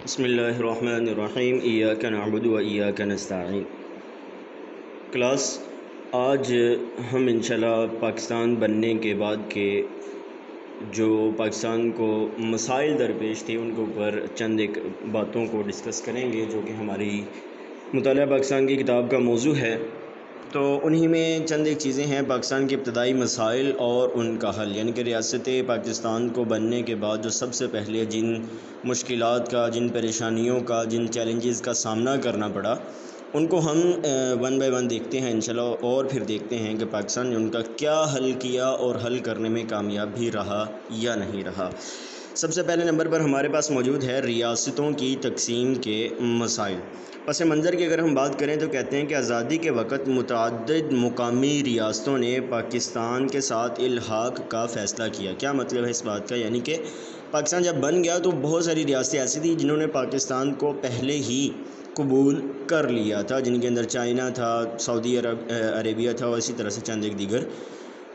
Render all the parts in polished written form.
بسم اللہ الرحمن الرحیم ایاک نعبد و ایاک نستعین۔ کلاس آج ہم انشاءاللہ پاکستان بننے کے بعد کے جو پاکستان کو مسائل درپیش تھے ان کے اوپر چند ایک باتوں کو ڈسکس کریں گے جو کہ ہماری مطالعہ پاکستان کی کتاب کا موضوع ہے۔ تو انہی میں چند ایک چیزیں ہیں پاکستان کے ابتدائی مسائل اور ان کا حل، یعنی کہ ریاست پاکستان کو بننے کے بعد جو سب سے پہلے جن مشکلات کا، جن پریشانیوں کا، جن چیلنجز کا سامنا کرنا پڑا ان کو ہم ون بائی ون دیکھتے ہیں انشاءاللہ، اور پھر دیکھتے ہیں کہ پاکستان نے ان کا کیا حل کیا اور حل کرنے میں کامیاب بھی رہا یا نہیں رہا۔ سب سے پہلے نمبر پر ہمارے پاس موجود ہے ریاستوں کی تقسیم کے مسائل۔ پس منظر کی اگر ہم بات کریں تو کہتے ہیں کہ آزادی کے وقت متعدد مقامی ریاستوں نے پاکستان کے ساتھ الحاق کا فیصلہ کیا۔ کیا مطلب ہے اس بات کا؟ یعنی کہ پاکستان جب بن گیا تو بہت ساری ریاستیں ایسی تھیں جنہوں نے پاکستان کو پہلے ہی قبول کر لیا تھا، جن کے اندر چائنا تھا، سعودی عربیہ تھا، اور اسی طرح سے چند ایک دیگر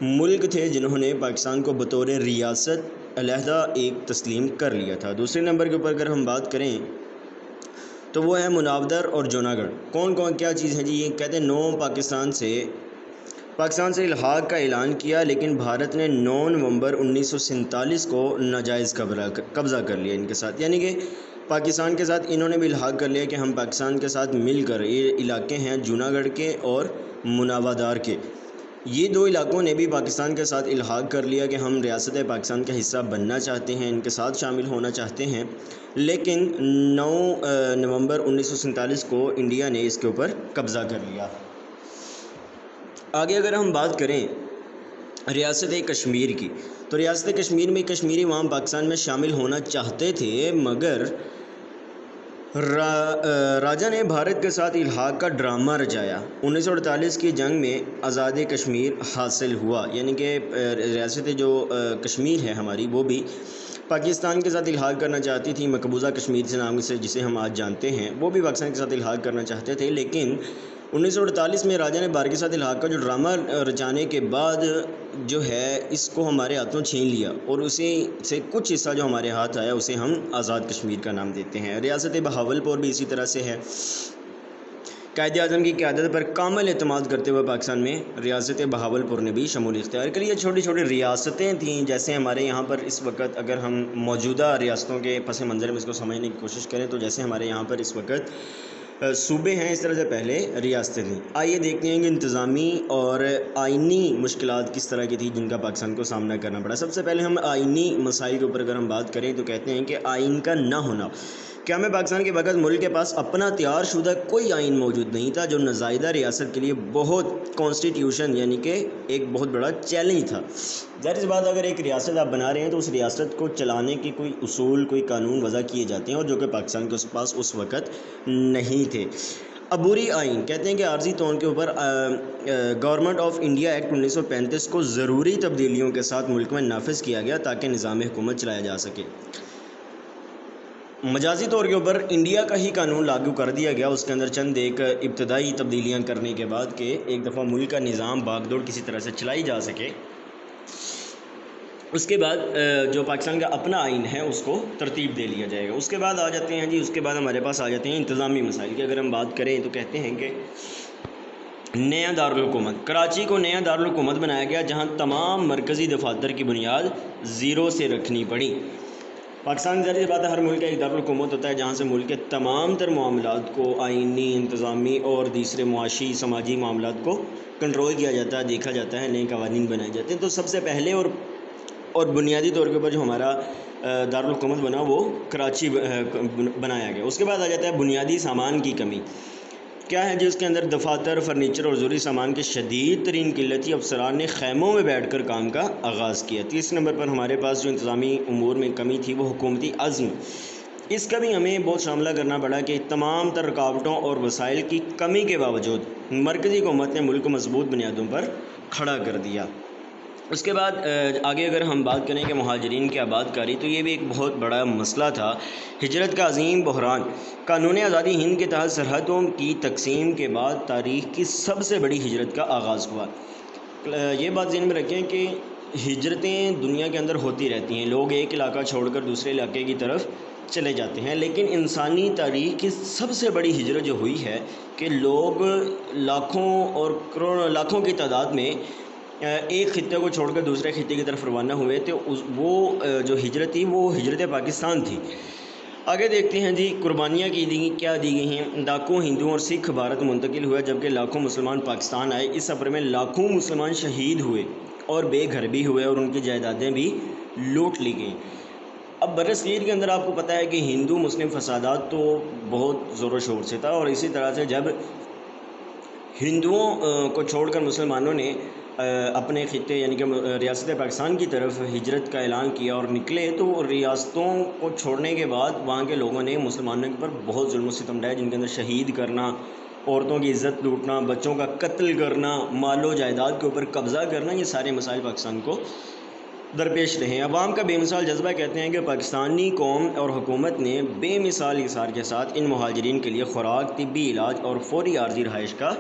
ملک تھے جنہوں نے پاکستان کو بطور ریاست علیحدہ ایک تسلیم کر لیا تھا۔ دوسرے نمبر کے اوپر اگر ہم بات کریں تو وہ ہے مناودر اور جوناگڑھ۔ کون کیا چیز ہے جی؟ یہ کہتے ہیں پاکستان سے الحاق کا اعلان کیا، لیکن بھارت نے 9 نومبر 1947 کو ناجائز قبضہ کر لیا ان کے ساتھ، یعنی کہ پاکستان کے ساتھ انہوں نے بھی الحاق کر لیا کہ ہم پاکستان کے ساتھ مل کر، یہ علاقے ہیں جوناگڑھ کے اور مناودار کے، یہ دو علاقوں نے بھی پاکستان کے ساتھ الحاق کر لیا کہ ہم ریاست پاکستان کا حصہ بننا چاہتے ہیں، ان کے ساتھ شامل ہونا چاہتے ہیں، لیکن 9 نومبر 1947 کو انڈیا نے اس کے اوپر قبضہ کر لیا۔ آگے اگر ہم بات کریں ریاست کشمیر کی، تو ریاست کشمیر میں کشمیری عوام پاکستان میں شامل ہونا چاہتے تھے، مگر راجہ نے بھارت کے ساتھ الحاق کا ڈرامہ رچایا۔ 1948 کی جنگ میں آزاد کشمیر حاصل ہوا، یعنی کہ ریاست جو کشمیر ہے ہماری، وہ بھی پاکستان کے ساتھ الحاق کرنا چاہتی تھی، مقبوضہ کشمیر سے نام سے جسے ہم آج جانتے ہیں، وہ بھی پاکستان کے ساتھ الحاق کرنا چاہتے تھے، لیکن 1948 میں راجہ نے بھارت کے ساتھ الحاق کا جو ڈرامہ رچانے کے بعد جو ہے اس کو ہمارے ہاتھوں چھین لیا، اور اسی سے کچھ حصہ جو ہمارے ہاتھ آیا اسے ہم آزاد کشمیر کا نام دیتے ہیں۔ ریاست بہاولپور بھی اسی طرح سے ہے۔ قائد اعظم کی قیادت پر کامل اعتماد کرتے ہوئے پاکستان میں ریاست بہاولپور نے بھی شمولیت اختیار کری۔ یہ چھوٹی چھوٹی ریاستیں تھیں، جیسے ہمارے یہاں پر اس وقت اگر ہم موجودہ ریاستوں کے پس منظر میں اس کو سمجھنے کی کوشش کریں تو جیسے ہمارے یہاں پر اس وقت صوبے ہیں، اس طرح سے پہلے ریاستیں تھیں۔ آئیے دیکھتے ہیں کہ انتظامی اور آئینی مشکلات کس طرح کی تھی جن کا پاکستان کو سامنا کرنا پڑا۔ سب سے پہلے ہم آئینی مسائل کے اوپر اگر ہم بات کریں تو کہتے ہیں کہ آئین کا نہ ہونا۔ کیا میں پاکستان کے وقت ملک کے پاس اپنا تیار شدہ کوئی آئین موجود نہیں تھا، جو نزائیدہ ریاست کے لیے بہت کانسٹیٹیوشن یعنی کہ ایک بہت بڑا چیلنج تھا۔ ظاہر سی بات، اگر ایک ریاست آپ بنا رہے ہیں تو اس ریاست کو چلانے کے کوئی اصول، کوئی قانون وضع کیے جاتے ہیں، اور جو کہ پاکستان کے پاس اس وقت نہیں تھے۔ عبوری آئین کہتے ہیں کہ عارضی طور کے اوپر گورنمنٹ آف انڈیا ایکٹ 1935 کو ضروری تبدیلیوں کے ساتھ ملک میں نافذ کیا گیا تاکہ نظام حکومت چلایا جا سکے۔ مجازی طور کے اوپر انڈیا کا ہی قانون لاگو کر دیا گیا، اس کے اندر چند ایک ابتدائی تبدیلیاں کرنے کے بعد کہ ایک دفعہ ملک کا نظام باغ دوڑ کسی طرح سے چلائی جا سکے۔ اس کے بعد جو پاکستان کا اپنا آئین ہے اس کو ترتیب دے لیا جائے گا۔ اس کے بعد آ جاتے ہیں جی، اس کے بعد ہمارے پاس آ جاتے ہیں انتظامی مسائل کی۔ اگر ہم بات کریں تو کہتے ہیں کہ نیا دارالحکومت، کراچی کو نیا دارالحکومت بنایا گیا، جہاں تمام مرکزی دفاتر کی بنیاد زیرو سے رکھنی پڑی۔ پاکستان ظاہر سی بات ہے ہر ملک کا ایک دارالحکومت ہوتا ہے جہاں سے ملک کے تمام تر معاملات کو، آئینی، انتظامی اور دوسرے معاشی سماجی معاملات کو کنٹرول کیا جاتا ہے، دیکھا جاتا ہے، نئے قوانین بنائے جاتے ہیں۔ تو سب سے پہلے اور بنیادی طور کے اوپر جو ہمارا دارالحکومت بنا وہ کراچی بنایا گیا۔ اس کے بعد آ جاتا ہے بنیادی سامان کی کمی۔ کیا ہے جی؟ اس کے اندر دفاتر، فرنیچر اور ضروری سامان کی شدید ترین قلت تھی۔ افسران نے خیموں میں بیٹھ کر کام کا آغاز کیا۔ تیسرے نمبر پر ہمارے پاس جو انتظامی امور میں کمی تھی وہ حکومتی عزم، اس کا بھی ہمیں بہت سامنا کرنا پڑا کہ تمام تر رکاوٹوں اور وسائل کی کمی کے باوجود مرکزی حکومت نے ملک کو مضبوط بنیادوں پر کھڑا کر دیا۔ اس کے بعد آگے اگر ہم بات کریں کہ مہاجرین کی آباد کاری، تو یہ بھی ایک بہت بڑا مسئلہ تھا۔ ہجرت کا عظیم بحران، قانون آزادی ہند کے تحت سرحدوں کی تقسیم کے بعد تاریخ کی سب سے بڑی ہجرت کا آغاز ہوا۔ یہ بات ذہن میں رکھیں کہ ہجرتیں دنیا کے اندر ہوتی رہتی ہیں، لوگ ایک علاقہ چھوڑ کر دوسرے علاقے کی طرف چلے جاتے ہیں، لیکن انسانی تاریخ کی سب سے بڑی ہجرت جو ہوئی ہے کہ لوگ لاکھوں اور کروڑوں لاکھوں کی تعداد میں ایک خطے کو چھوڑ کر دوسرے خطے کی طرف روانہ ہوئے تھے، وہ جو ہجرت تھی وہ ہجرت پاکستان تھی۔ آگے دیکھتے ہیں جی، قربانیاں کیا دی گئی ہیں۔ لاکھوں ہندوؤں اور سکھ بھارت منتقل ہوئے، جبکہ لاکھوں مسلمان پاکستان آئے۔ اس سفر میں لاکھوں مسلمان شہید ہوئے اور بے گھر بھی ہوئے اور ان کی جائیدادیں بھی لوٹ لی گئیں۔ اب برصغیر کے اندر آپ کو پتہ ہے کہ ہندو مسلم فسادات تو بہت زور و شور سے تھا، اور اسی طرح سے جب ہندوؤں کو چھوڑ کر مسلمانوں نے اپنے خطے یعنی کہ ریاست پاکستان کی طرف ہجرت کا اعلان کیا اور نکلے، تو ریاستوں کو چھوڑنے کے بعد وہاں کے لوگوں نے مسلمانوں کے پر بہت ظلم و ستم ڈھائے، جن کے اندر شہید کرنا، عورتوں کی عزت لوٹنا، بچوں کا قتل کرنا، مال و جائیداد کے اوپر قبضہ کرنا، یہ سارے مسائل پاکستان کو درپیش رہے ہیں۔ عوام کا بے مثال جذبہ کہتے ہیں کہ پاکستانی قوم اور حکومت نے بے مثال ایثار کے ساتھ ان مہاجرین کے لیے خوراک، طبی علاج اور فوری عارضی رہائش کا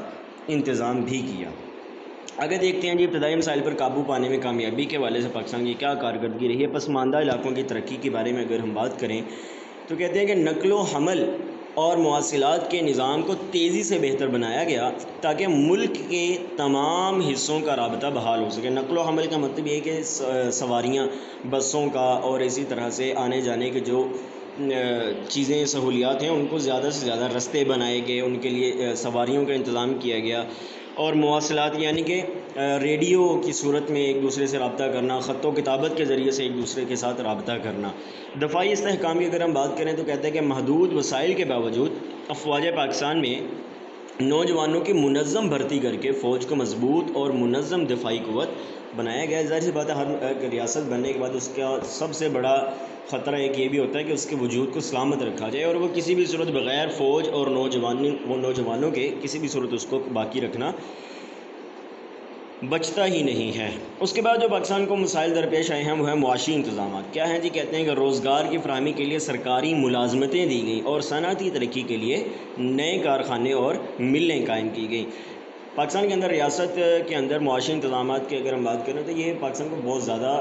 انتظام بھی کیا۔ آگے دیکھتے ہیں جی، ابتدائی مسائل پر قابو پانے میں کامیابی کے حوالے سے پاکستان کی کیا کارکردگی رہی ہے۔ پسماندہ علاقوں کی ترقی کے بارے میں اگر ہم بات کریں تو کہتے ہیں کہ نقل و حمل اور مواصلات کے نظام کو تیزی سے بہتر بنایا گیا تاکہ ملک کے تمام حصوں کا رابطہ بحال ہو سکے۔ نقل و حمل کا مطلب یہ ہے کہ سواریاں، بسوں کا اور اسی طرح سے آنے جانے کے جو چیزیں سہولیات ہیں ان کو زیادہ سے زیادہ رستے بنائے گئے، ان کے لیے سواریوں کا انتظام کیا گیا، اور مواصلات یعنی کہ ریڈیو کی صورت میں ایک دوسرے سے رابطہ کرنا، خط و کتابت کے ذریعے سے ایک دوسرے کے ساتھ رابطہ کرنا۔ دفاعی استحکام کی اگر ہم بات کریں تو کہتے ہیں کہ محدود وسائل کے باوجود افواج پاکستان میں نوجوانوں کی منظم بھرتی کر کے فوج کو مضبوط اور منظم دفاعی قوت بنایا گیا ہے۔ ظاہر سی بات ہے، ہر ریاست بننے کے بعد اس کا سب سے بڑا خطرہ ایک یہ بھی ہوتا ہے کہ اس کے وجود کو سلامت رکھا جائے، اور وہ کسی بھی صورت بغیر فوج اور نوجوانوں کے کسی بھی صورت اس کو باقی رکھنا بچتا ہی نہیں ہے۔ اس کے بعد جو پاکستان کو مسائل درپیش آئے ہیں وہ ہیں معاشی انتظامات۔ کیا ہیں جی؟ کہتے ہیں کہ روزگار کی فراہمی کے لیے سرکاری ملازمتیں دی گئیں اور صنعتی ترقی کے لیے نئے کارخانے اور ملیں قائم کی گئیں۔ پاکستان کے اندر ریاست کے اندر معاشی انتظامات کی اگر ہم بات کریں تو یہ پاکستان کو بہت زیادہ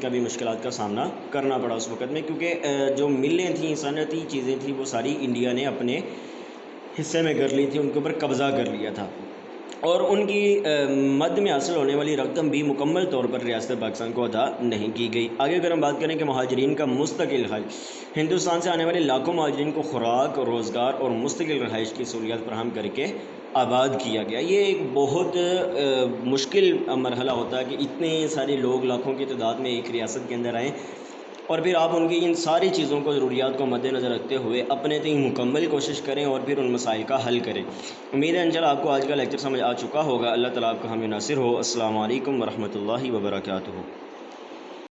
کبھی مشکلات کا سامنا کرنا پڑا اس وقت میں، کیونکہ جو ملیں تھیں، صنعتی چیزیں تھیں، وہ ساری انڈیا نے اپنے حصے میں کر لی تھی، ان کے اوپر قبضہ کر لیا تھا، اور ان کی مد میں حاصل ہونے والی رقم بھی مکمل طور پر ریاست پاکستان کو ادا نہیں کی گئی۔ آگے اگر ہم بات کریں کہ مہاجرین کا مستقل حل، ہندوستان سے آنے والے لاکھوں مہاجرین کو خوراک، روزگار اور مستقل رہائش کی سہولیات فراہم کر کے آباد کیا گیا۔ یہ ایک بہت مشکل مرحلہ ہوتا ہے کہ اتنے سارے لوگ لاکھوں کی تعداد میں ایک ریاست کے اندر آئیں، اور پھر آپ ان کی ان ساری چیزوں کو، ضروریات کو مد نظر رکھتے ہوئے اپنے تئیں مکمل کوشش کریں اور پھر ان مسائل کا حل کریں۔ امید ہے انشاءاللہ آپ کو آج کا لیکچر سمجھ آ چکا ہوگا۔ اللہ تعالیٰ آپ کو ہمیں ناصر ہو۔ السلام علیکم ورحمۃ اللہ وبرکاتہ۔